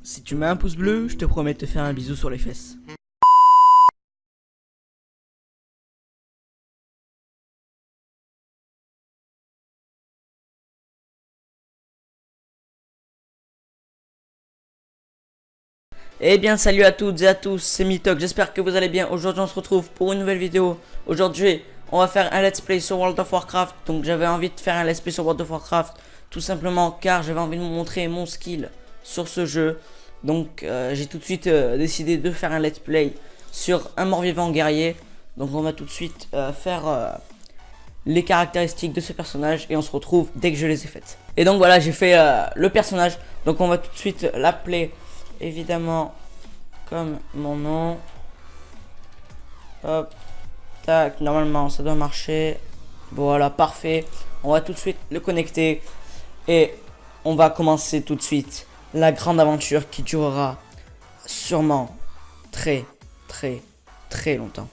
Si tu mets un pouce bleu, je te promets de te faire un bisou sur les fesses. Eh bien salut à toutes et à tous, c'est Mitok, j'espère que vous allez bien. Aujourd'hui on se retrouve pour une nouvelle vidéo. Aujourd'hui on va faire un let's play sur World of Warcraft. Donc j'avais envie de faire un let's play sur World of Warcraft, tout simplement car j'avais envie de vous montrer mon skill sur ce jeu. Donc j'ai tout de suite décidé de faire un let's play sur un mort-vivant guerrier. Donc on va tout de suite faire les caractéristiques de ce personnage et on se retrouve dès que je les ai faites. Et donc voilà, j'ai fait le personnage. Donc on va tout de suite l'appeler évidemment comme mon nom. Hop, tac, normalement ça doit marcher. Voilà, parfait. On va tout de suite le connecter et on va commencer tout de suite la grande aventure qui durera sûrement très longtemps.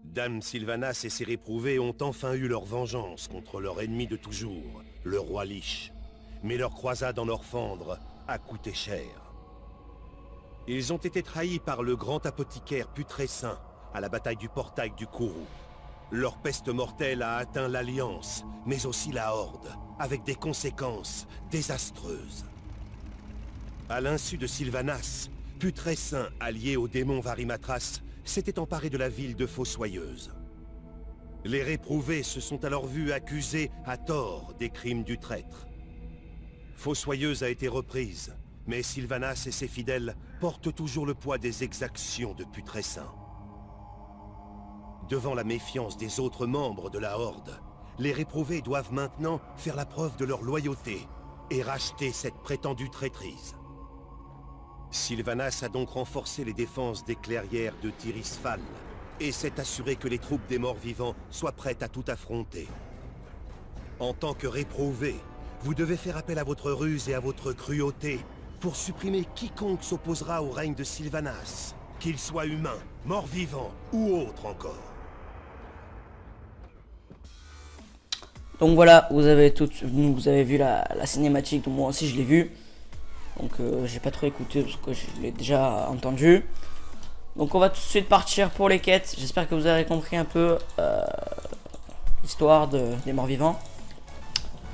Dame Sylvanas et ses réprouvés ont enfin eu leur vengeance contre leur ennemi de toujours, le roi Lich. Mais leur croisade en Orphandre a coûté cher. Ils ont été trahis par le grand apothicaire Putrescin à la bataille du portail du Kourou. Leur peste mortelle a atteint l'Alliance, mais aussi la Horde, avec des conséquences désastreuses. À l'insu de Sylvanas, Putrescin, allié au démon Varimatras, s'était emparé de la ville de Fossoyeuse. Les réprouvés se sont alors vus accusés à tort des crimes du traître. Fossoyeuse a été reprise, mais Sylvanas et ses fidèles portent toujours le poids des exactions de Putrescin. Devant la méfiance des autres membres de la Horde, les réprouvés doivent maintenant faire la preuve de leur loyauté et racheter cette prétendue traîtrise. Sylvanas a donc renforcé les défenses des clairières de Tirisfal et s'est assuré que les troupes des morts-vivants soient prêtes à tout affronter. En tant que réprouvés, vous devez faire appel à votre ruse et à votre cruauté pour supprimer quiconque s'opposera au règne de Sylvanas, qu'il soit humain, mort-vivant ou autre encore. Donc voilà, vous avez vu la cinématique, donc moi aussi je l'ai vu. Donc j'ai pas trop écouté parce que je l'ai déjà entendu. Donc on va tout de suite partir pour les quêtes. J'espère que vous avez compris un peu l'histoire des morts vivants.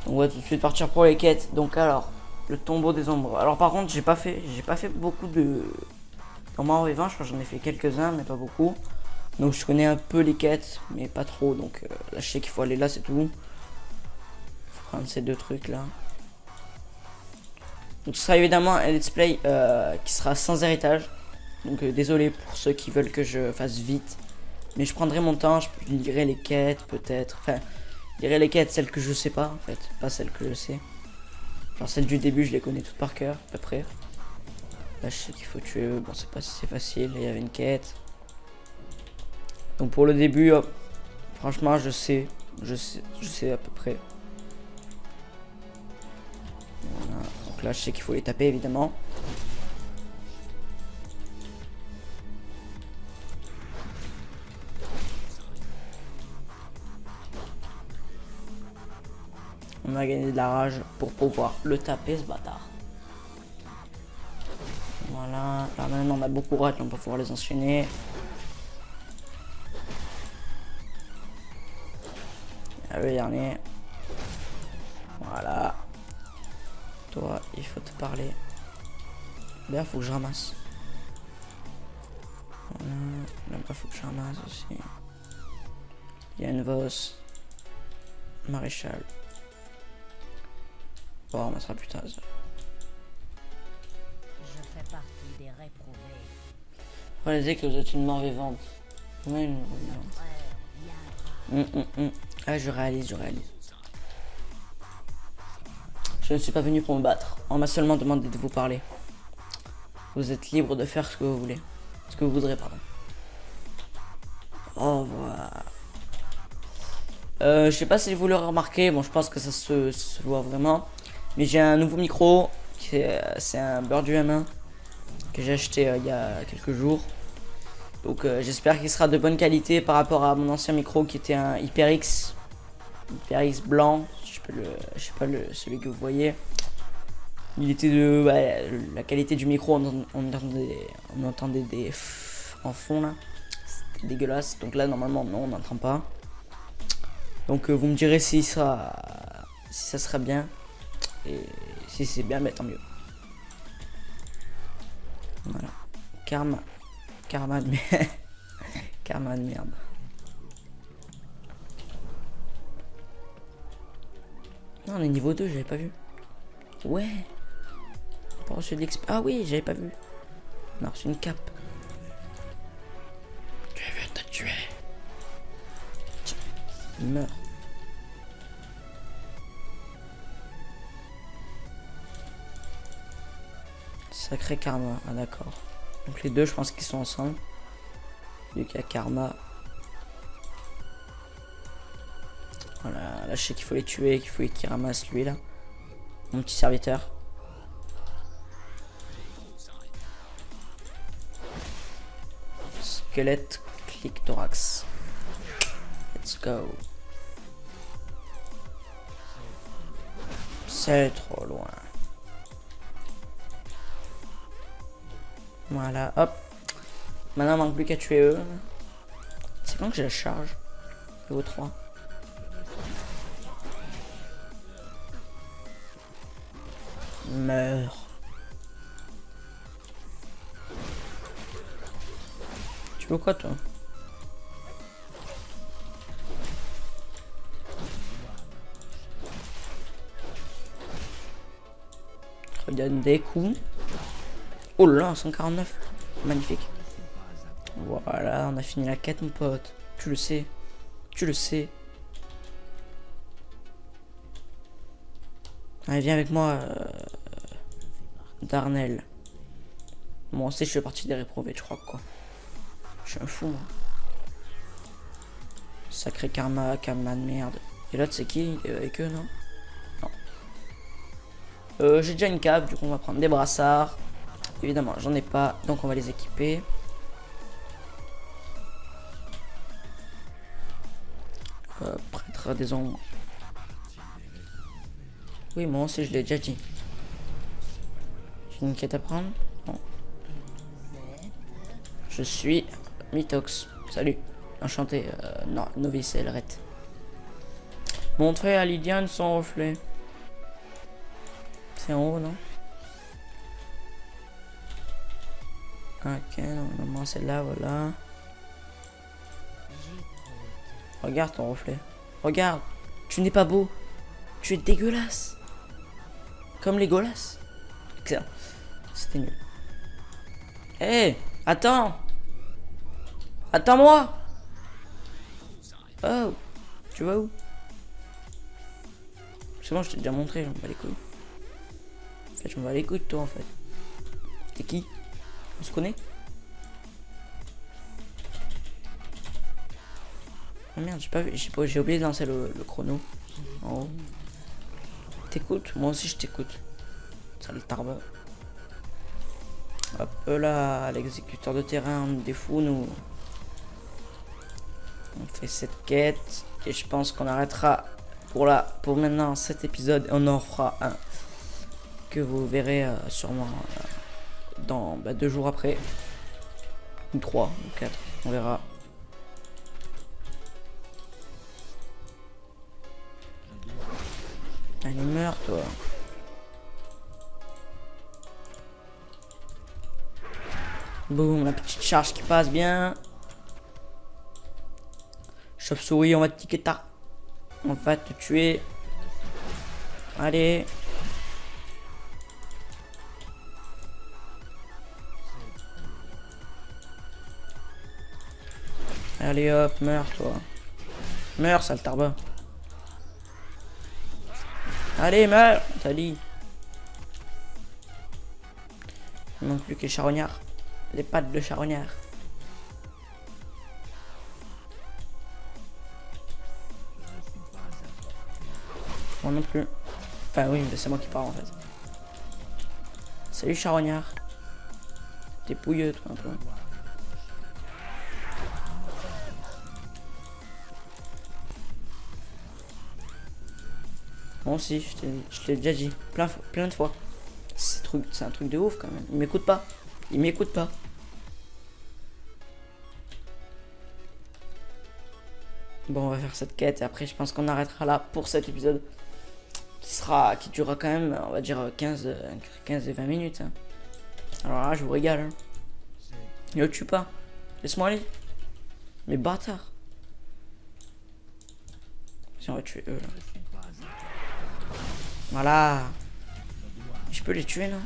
Donc on va tout de suite partir pour les quêtes. Donc alors, le tombeau des ombres. Alors par contre j'ai pas fait beaucoup de morts vivants. Je crois que j'en ai fait quelques-uns mais pas beaucoup. Donc je connais un peu les quêtes mais pas trop. Donc là je sais qu'il faut aller là, c'est tout. Faut prendre ces deux trucs là. Donc ce sera évidemment un let's play qui sera sans héritage. Donc désolé pour ceux qui veulent que je fasse vite. Mais je prendrai mon temps, je lirai les quêtes peut-être. Enfin, je lirai les quêtes, celles que je sais pas en fait. Pas celles que je sais. Genre celles du début, je les connais toutes par cœur, à peu près. Là je sais qu'il faut tuer eux. Bon c'est pas si c'est facile, il y avait une quête. Donc pour le début, hop, franchement je sais à peu près. Voilà. Donc là je sais qu'il faut les taper évidemment. On a gagné de la rage pour pouvoir le taper ce bâtard. Voilà, là maintenant on a beaucoup de rats, on va pouvoir les enchaîner. Ah, le dernier. Voilà. Toi, il faut te parler. D'ailleurs, faut que je ramasse. Voilà. Là-bas, faut que je ramasse aussi. Yann Voss. Maréchal. Bon, on ramassera plus tard. Ça. Je fais partie des réprouvés. Réalisez que vous êtes une mort vivante. Ouais, une mort vivante. Ah, je réalise. Je ne suis pas venu pour me battre. On m'a seulement demandé de vous parler. Vous êtes libre de faire ce que vous voulez. Ce que vous voudrez, pardon. Au revoir. Je sais pas si vous l'aurez remarqué. Bon, je pense que ça se voit vraiment. Mais j'ai un nouveau micro. C'est un Birdie M1 que j'ai acheté il y a quelques jours. Donc j'espère qu'il sera de bonne qualité par rapport à mon ancien micro qui était un HyperX. HyperX blanc. Je sais pas celui que vous voyez. Il était de... la qualité du micro, on entendait des... en fond là. C'était dégueulasse. Donc là, normalement, non, on n'entend pas. Donc vous me direz si ça serait bien. Et si c'est bien, mais tant mieux. Voilà. Karma de merde. Karma de merde. Non, on est niveau 2, j'avais pas vu. Ouais. On a reçu de l'XP. Ah oui, j'avais pas vu. On a reçu une cape. Tu veux te tuer. Tiens, meurs. Sacré Karma, ah d'accord. Donc les deux, je pense qu'ils sont ensemble. Vu qu'il y a Karma. Voilà, là je sais qu'il faut les tuer, qu'il faut qu'il ramasse lui là. Mon petit serviteur. Squelette, clic, thorax. Let's go. C'est trop loin. Voilà, hop. Maintenant, il manque plus qu'à tuer eux. C'est quand que j'ai la charge? Niveau 3. Meurs. Tu veux quoi, toi? Regarde des coups. Oh là, 149. Magnifique. Voilà, on a fini la quête, mon pote. Tu le sais. Tu le sais. Allez, viens avec moi, Darnell. Bon, on sait que je fais partie des réprouvés, je crois, quoi. Je suis un fou, moi. Sacré Karma de merde. Et l'autre, c'est qui? Avec eux, non? Non. J'ai déjà une cape, du coup, on va prendre des brassards. Évidemment, j'en ai pas, donc on va les équiper. Prêtre des ombres. Oui, moi aussi, je l'ai déjà dit. J'ai une quête à prendre. Bon. Je suis Mitox. Salut. Enchanté. Non, novice Elret. Montrer à Lydiane son reflet. C'est en haut, non? Ok, normalement c'est là, voilà. Regarde ton reflet. Regarde. Tu n'es pas beau. Tu es dégueulasse. Comme les Golas. Excellent. C'était nul. Hé, hey, attends. Attends-moi. Oh. Tu vas où? C'est bon, je t'ai déjà montré, j'en bats les couilles. En fait, j'en bats les couilles de toi, en fait. T'es qui? On se connaît? Oh merde, j'ai pas vu, j'ai oublié de lancer le chrono. En haut. T'écoutes? Moi aussi je t'écoute. Sale tarbe. Hop là, l'exécuteur de terrain, on des fous nous. On fait cette quête et je pense qu'on arrêtera pour maintenant cet épisode et on en fera un que vous verrez sûrement dans 2 jours après. Ou 3 ou 4, on verra. Allez, meurs toi. Boum, la petite charge qui passe bien. Chauve-souris, on va te tiquer ta. On va te tuer. Allez. Allez hop, meurs toi. Meurs, sale tarba. Allez, meurs, t'as dit. Il manque plus que les charognards. Les pattes de charognard. Moi non plus. Enfin oui, mais c'est moi qui parle en fait. Salut charognard. T'es pouilleux toi un peu. Moi aussi, je t'ai déjà dit plein de fois. c'est un truc de ouf quand même. Il m'écoute pas. Il m'écoute pas. Bon, on va faire cette quête et après je pense qu'on arrêtera là pour cet épisode qui durera quand même, on va dire 15 et 20 minutes. Hein. Alors là, je vous régale. Hein. Ne le tue pas. Laisse-moi aller. Mais bâtard. Si on va tuer eux là. Voilà. Je peux les tuer, non?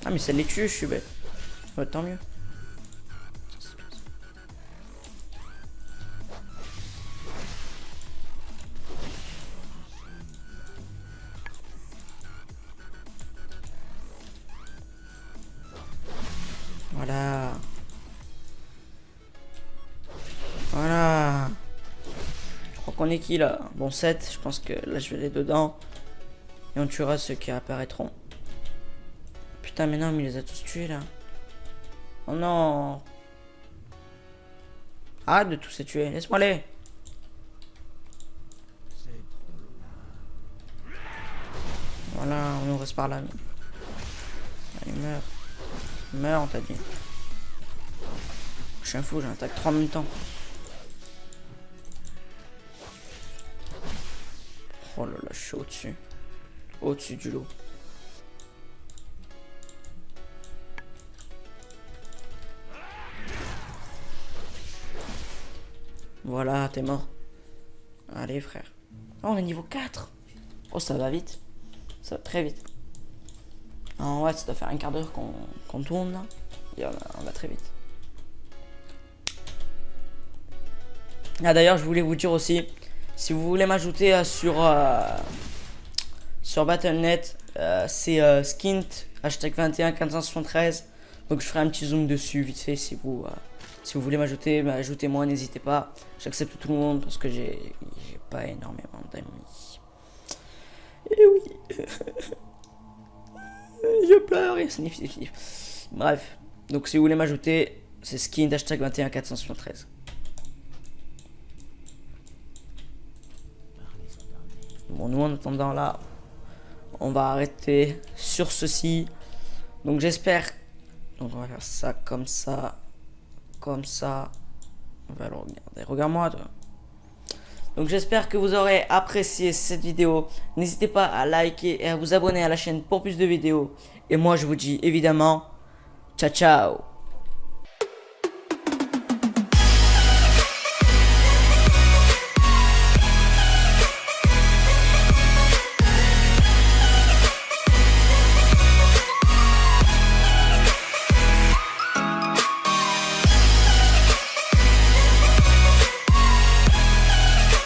Ah mais ça les tue, je suis bête. Ouais, tant mieux. Voilà. Voilà. Je crois qu'on est qui là? Bon 7, je pense que là je vais aller dedans. Et on tuera ceux qui apparaîtront. Putain mais non mais il les a tous tués là. Oh non. Arrête de tous les tuer, laisse-moi aller. Voilà, on nous reste par là. Allez meurs. Meurs on t'a dit. Je suis un fou, j'attaque 3 en même temps. Oh là là, je suis au-dessus. Au-dessus du lot. Voilà, t'es mort. Allez, frère. Oh, on est niveau 4. Oh, ça va vite. Ça va très vite. En ouais, ça doit faire un quart d'heure qu'on tourne là. Et on va très vite. Ah, d'ailleurs, je voulais vous dire aussi, si vous voulez m'ajouter sur Battle.net, c'est skint hashtag 21 473. Donc je ferai un petit zoom dessus vite fait si vous voulez m'ajouter, ajoutez-moi, n'hésitez pas. J'accepte tout le monde parce que j'ai pas énormément d'amis. Et oui. Je pleure et sniff, sniff, sniff. Bref, donc si vous voulez m'ajouter, c'est skint hashtag 21 473. Bon, nous en attendant là, on va arrêter sur ceci. Donc j'espère. Donc on va faire ça comme ça. Comme ça. On va le regarder. Regarde-moi toi. Donc j'espère que vous aurez apprécié cette vidéo. N'hésitez pas à liker et à vous abonner à la chaîne pour plus de vidéos. Et moi je vous dis évidemment, ciao ciao.